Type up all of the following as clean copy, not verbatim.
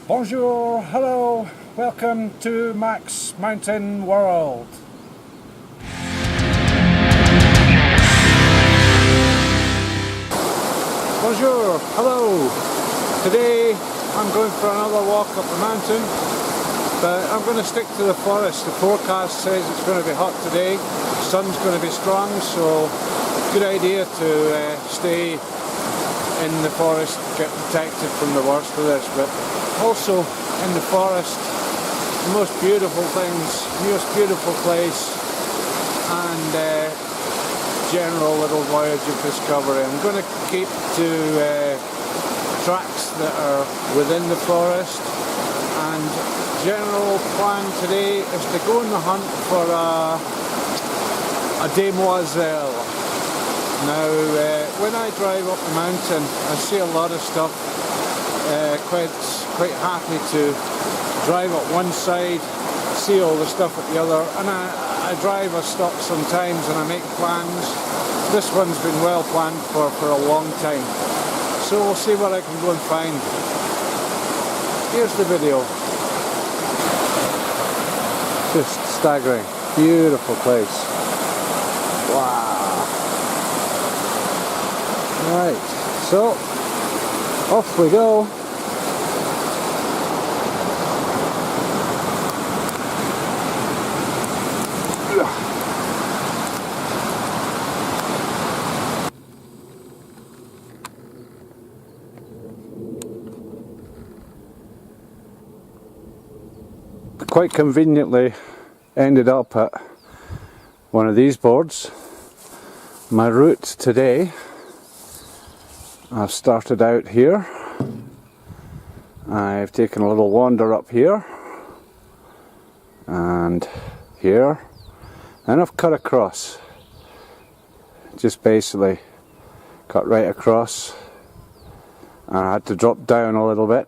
Bonjour, hello, welcome to Mac's Mountain World. Bonjour, hello. Today I'm going for another walk up the mountain, but I'm going to stick to the forest. The forecast says it's going to be hot today, the sun's going to be strong, so good idea to stay in the forest, get protected from the worst of this, but also in the forest, the most beautiful things, most beautiful place, and general little voyage of discovery. I'm going to keep to tracks that are within the forest, and general plan today is to go on the hunt for a demoiselle. Now, when I drive up the mountain, I see a lot of stuff. Quite happy to drive up one side, see all the stuff at the other, and I drive a stop sometimes and I make plans. This one's been well planned for a long time, so we'll see what I can go and find. Here's the video. Just staggering, beautiful place. Wow. Right, so off we go. Quite conveniently ended up at one of these boards. My route today, I've started out here, I've taken a little wander up here and here, and I've cut across, just basically cut right across, and I had to drop down a little bit,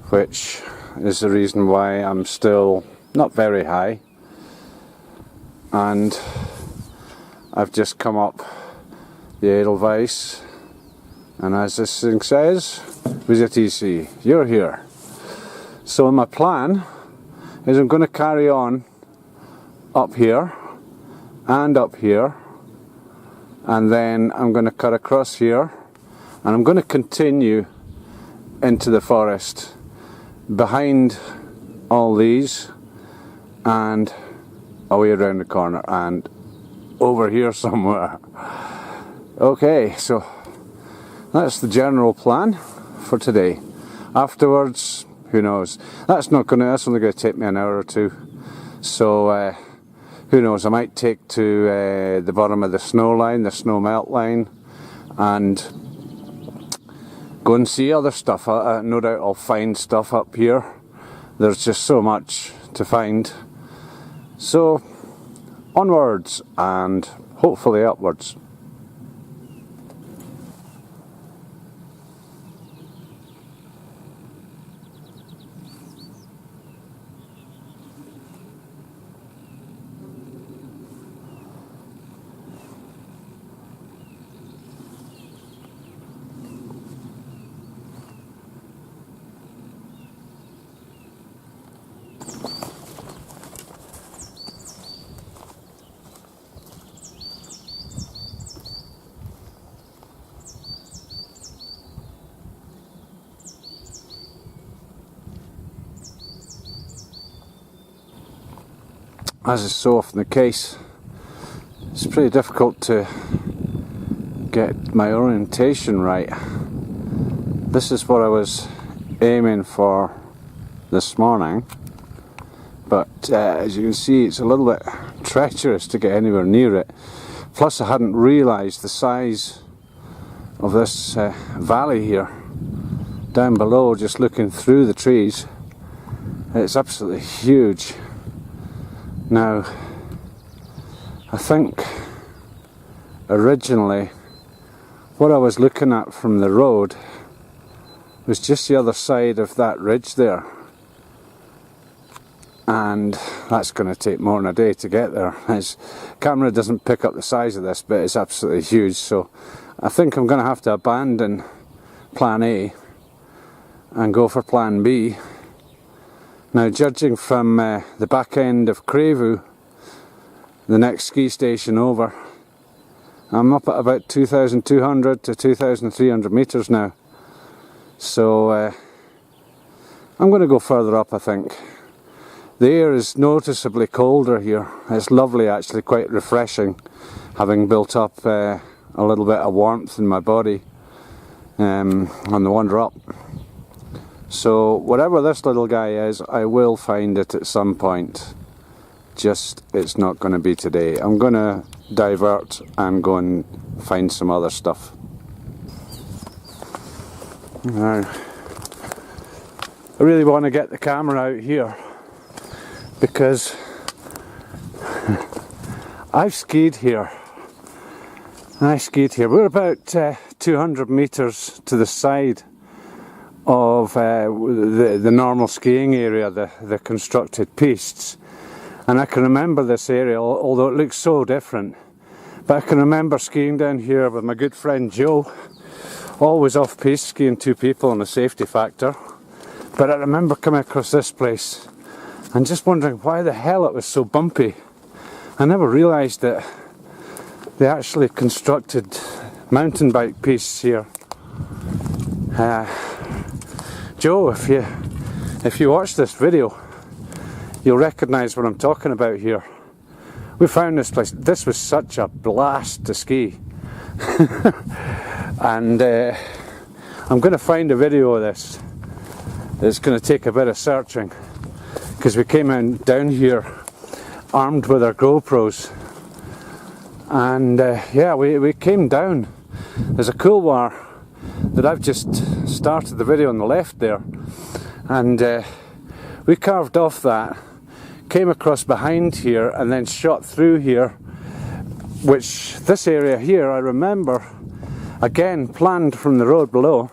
which is the reason why I'm still not very high, and I've just come up the Edelweiss, and as this thing says, visit easy, you're here. So my plan is I'm going to carry on up here and up here, and then I'm going to cut across here, and I'm going to continue into the forest behind all these and away around the corner and over here somewhere. Okay, so that's the general plan for today. Afterwards, who knows? That's only going to take me an hour or two. So who knows? I might take to the bottom of the snow line, the snow melt line, and go and see other stuff. No doubt I'll find stuff up here. There's just so much to find. So onwards and hopefully upwards. As is so often the case, it's pretty difficult to get my orientation right. This is what I was aiming for this morning, but as you can see, it's a little bit treacherous to get anywhere near it. Plus I hadn't realised the size of this valley here down below, just looking through the trees. It's absolutely huge. Now, I think originally what I was looking at from the road was just the other side of that ridge there, and that's going to take more than a day to get there. This camera doesn't pick up the size of this, but it's absolutely huge, so I think I'm going to have to abandon plan A and go for plan B. Now, judging from the back end of Crayview, the next ski station over, I'm up at about 2,200 to 2,300 metres now. So I'm going to go further up, I think. The air is noticeably colder here. It's lovely, actually, quite refreshing, having built up a little bit of warmth in my body on the wander up. So whatever this little guy is, I will find it at some point. Just, it's not going to be today. I'm going to divert and go and find some other stuff. Now, I really want to get the camera out here because I've skied here. We're about 200 metres to the side of the normal skiing area, the constructed pistes. And I can remember this area, although it looks so different. But I can remember skiing down here with my good friend Joe, always off-piste, skiing 2 people on a safety factor. But I remember coming across this place and just wondering why the hell it was so bumpy. I never realised that they actually constructed mountain bike pistes here. Joe, if you watch this video, you'll recognise what I'm talking about here. We found this place. This was such a blast to ski. And I'm going to find a video of this. It's going to take a bit of searching, because we came down here armed with our GoPros. And yeah, we came down. There's a couloir that I've just started the video on the left there, and we carved off that, came across behind here and then shot through here, which this area here I remember again planned from the road below.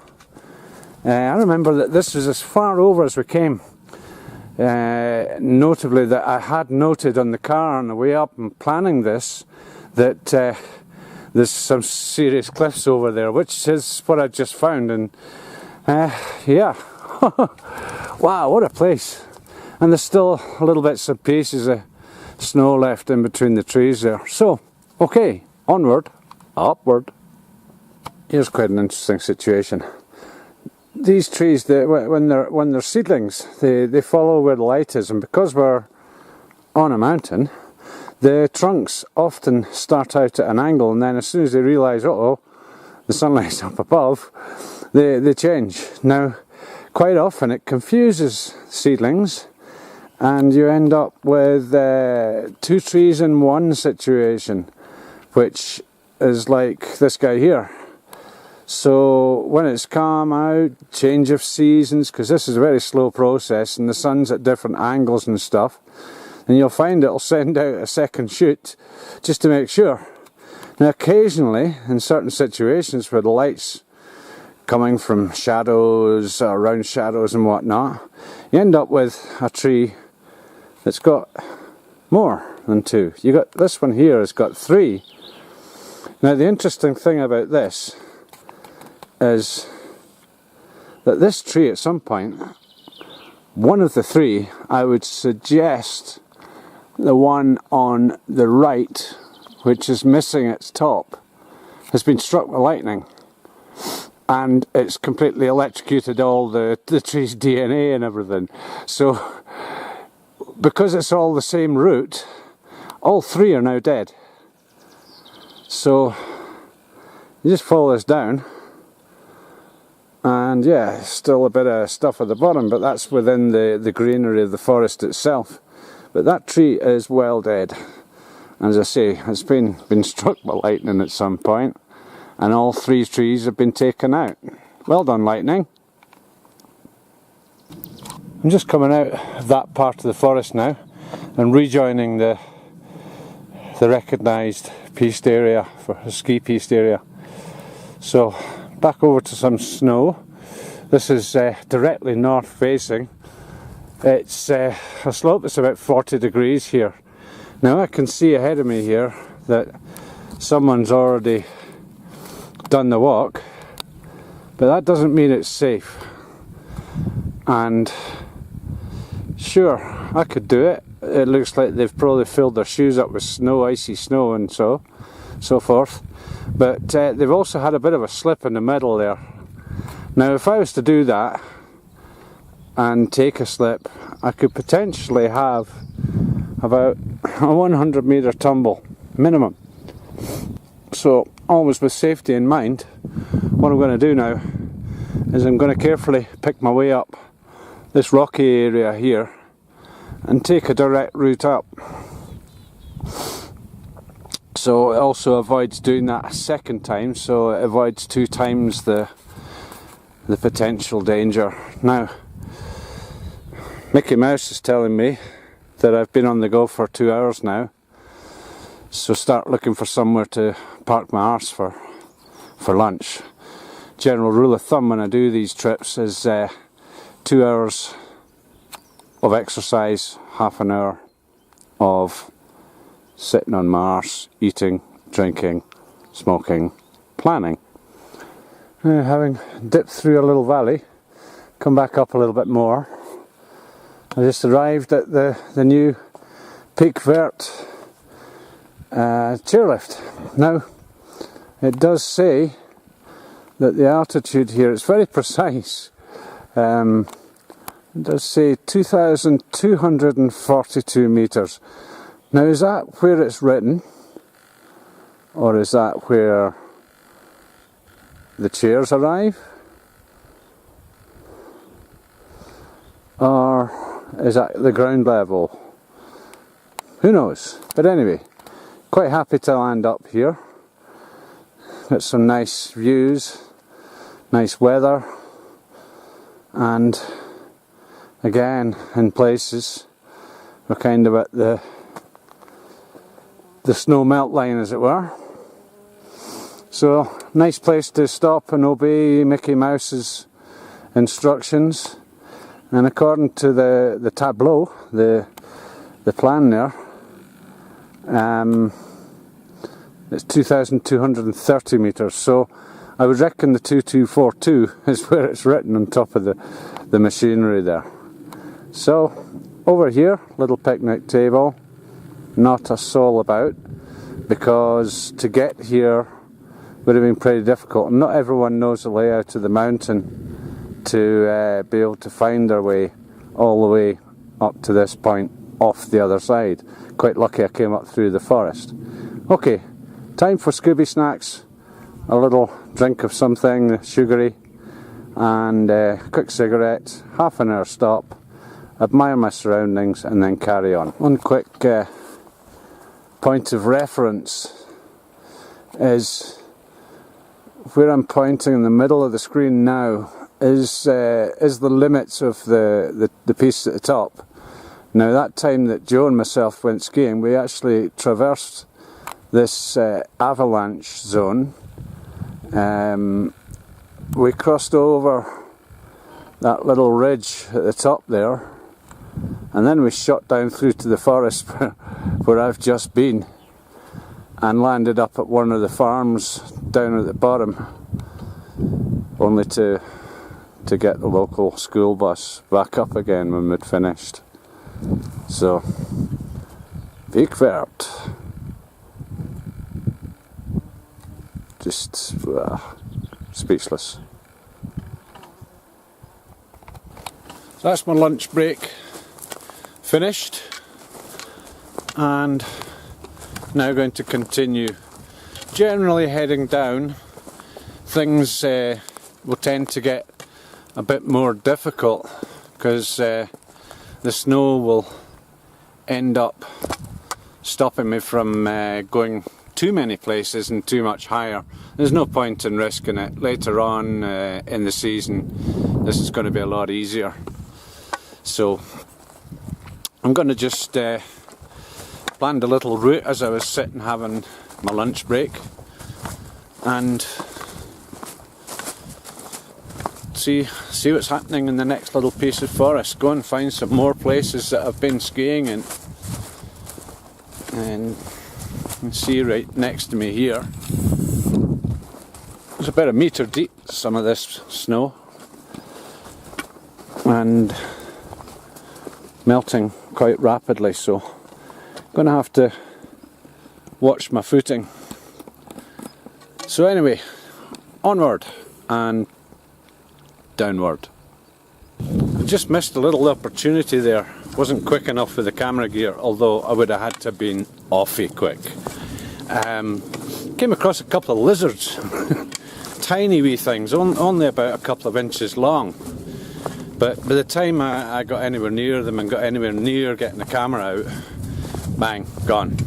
I remember that this was as far over as we came. Notably that I had noted on the car on the way up and planning this that there's some serious cliffs over there, which is what I just found. And yeah, wow, what a place. And there's still little bits and pieces of snow left in between the trees there. So, okay, onward, upward. Here's quite an interesting situation. These trees, when they're seedlings, they follow where the light is, and because we're on a mountain, the trunks often start out at an angle, and then as soon as they realise, uh-oh, the sunlight's up above, they change. Now, quite often it confuses seedlings, and you end up with 2 trees in one situation, which is like this guy here. So when it's calm out, change of seasons, because this is a very slow process and the sun's at different angles and stuff, and you'll find it'll send out a second shoot just to make sure. Now occasionally, in certain situations where the light's coming from shadows, around shadows and whatnot, you end up with a tree that's got more than 2. You got this one here has got 3. Now the interesting thing about this is that this tree at some point, one of the 3, I would suggest the one on the right, which is missing its top, has been struck with lightning, and it's completely electrocuted all the tree's DNA and everything. So because it's all the same root, all 3 are now dead. So you just follow this down, and yeah, still a bit of stuff at the bottom, but that's within the greenery of the forest itself. But that tree is well dead. And as I say, it's been struck by lightning at some point, and all 3 trees have been taken out. Well done, lightning. I'm just coming out of that part of the forest now and rejoining the recognised piste area, for a ski piste area. So back over to some snow. This is directly north facing. It's a slope that's about 40 degrees here. Now I can see ahead of me here that someone's already done the walk, but that doesn't mean it's safe. and sure, I could do it. It looks like they've probably filled their shoes up with snow, icy snow and so forth, but they've also had a bit of a slip in the middle there. Now if I was to do that and take a slip, I could potentially have about a 100 metre tumble minimum. So always with safety in mind, what I'm going to do now is I'm going to carefully pick my way up this rocky area here and take a direct route up. So it also avoids doing that a second time, so it avoids 2 times the potential danger. Now, Mickey Mouse is telling me that I've been on the go for 2 hours now, so start looking for somewhere to park my arse for lunch. General rule of thumb when I do these trips is 2 hours of exercise, half an hour of sitting on my arse, eating, drinking, smoking, planning. Now, having dipped through a little valley, come back up a little bit more, I just arrived at the new Peak Vert chairlift. Now, it does say that the altitude here is very precise. It does say 2,242 metres. Now, is that where it's written, or is that where the chairs arrive, or is that the ground level? Who knows? But anyway, quite happy to land up here. Got some nice views, nice weather, and again, in places we're kind of at the snow melt line, as it were. So, nice place to stop and obey Mickey Mouse's instructions. And according to the tableau, the plan there, it's 2,230 metres. So I would reckon the 2242 is where it's written on top of the machinery there. So over here, little picnic table, not a soul about, because to get here would have been pretty difficult. And not everyone knows the layout of the mountain to be able to find their way all the way up to this point off the other side. Quite lucky I came up through the forest. Okay, time for Scooby snacks, a little drink of something sugary, and a quick cigarette, half an hour stop, admire my surroundings, and then carry on. One quick point of reference is where I'm pointing in the middle of the screen now is the limits of the piece at the top. Now, that time that Joe and myself went skiing, we actually traversed this avalanche zone. We crossed over that little ridge at the top there, and then we shot down through to the forest where I've just been, and landed up at one of the farms down at the bottom, only to get the local school bus back up again when we'd finished. So, Peak Vert. Just speechless. So that's my lunch break finished, and now going to continue. Generally heading down, things will tend to get a bit more difficult because the snow will end up stopping me from going too many places and too much higher. There's no point in risking it. Later on in the season, this is going to be a lot easier. So I'm going to just planned a little route as I was sitting having my lunch break, and see what's happening in the next little piece of forest. Go and find some more places that I've been skiing in, and you can see right next to me here there's about a metre deep, some of this snow. and melting quite rapidly, so I'm going to have to watch my footing. So anyway, onward and downward. I just missed a little opportunity there. Wasn't quick enough with the camera gear, although I would have had to have been awfully quick. Came across a couple of lizards. Tiny wee things, only about a couple of inches long. But by the time I got anywhere near them and got anywhere near getting the camera out, bang, gone.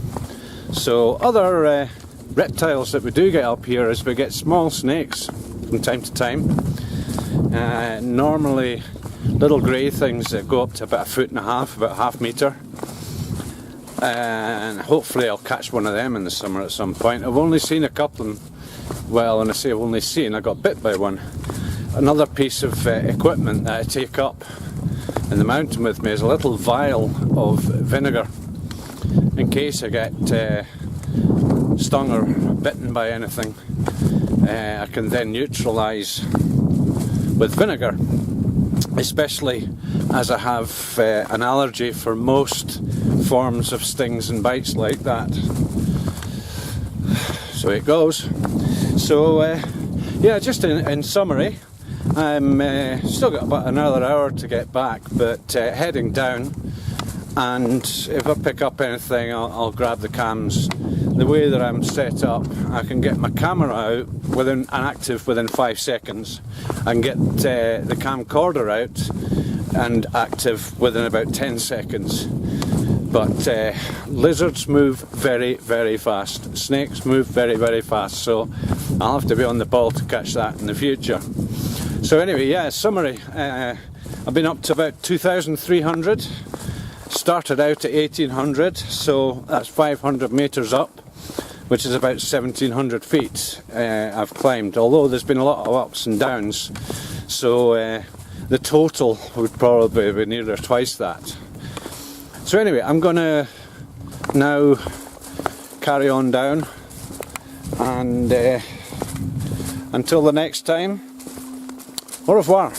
So other reptiles that we do get up here is we get small snakes from time to time. Normally little grey things that go up to about 1.5 feet, about ½ metre. And hopefully I'll catch one of them in the summer at some point. I've only seen a couple of, well, when I say I've only seen, I got bit by one. Another piece of equipment that I take up in the mountain with me is a little vial of vinegar in case I get stung or bitten by anything. I can then neutralise with vinegar, especially as I have an allergy for most forms of stings and bites like that. So it goes. So yeah, just in summary, I'm still got about another hour to get back, but heading down, and if I pick up anything I'll grab the cams. The way that I'm set up, I can get my camera out and active within 5 seconds. I can get the camcorder out and active within about 10 seconds. But lizards move very, very fast. Snakes move very, very fast, so I'll have to be on the ball to catch that in the future. So anyway, yeah, summary. I've been up to about 2,300. Started out at 1,800, so that's 500 metres up, which is about 1,700 feet I've climbed, although there's been a lot of ups and downs, so the total would probably be nearer twice that. So anyway, I'm going to now carry on down, and until the next time, au revoir.